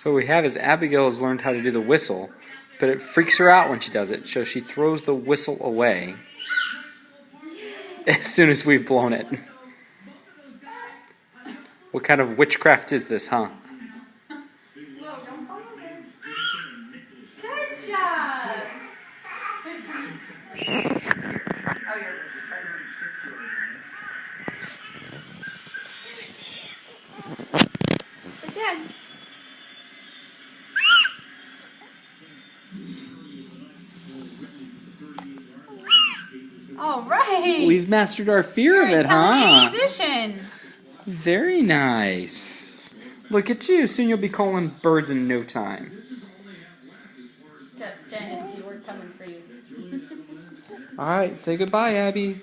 So what we have is Abigail has learned how to do the whistle, but it freaks her out when she does it, so she throws the whistle away as soon as we've blown it. What kind of witchcraft is this, huh? Good job! Again. All right. We've mastered our fear of it, huh? Musician. Very nice. Look at you. Soon you'll be calling birds in no time. Dynasty, we're coming for you. All right. Say goodbye, Abby.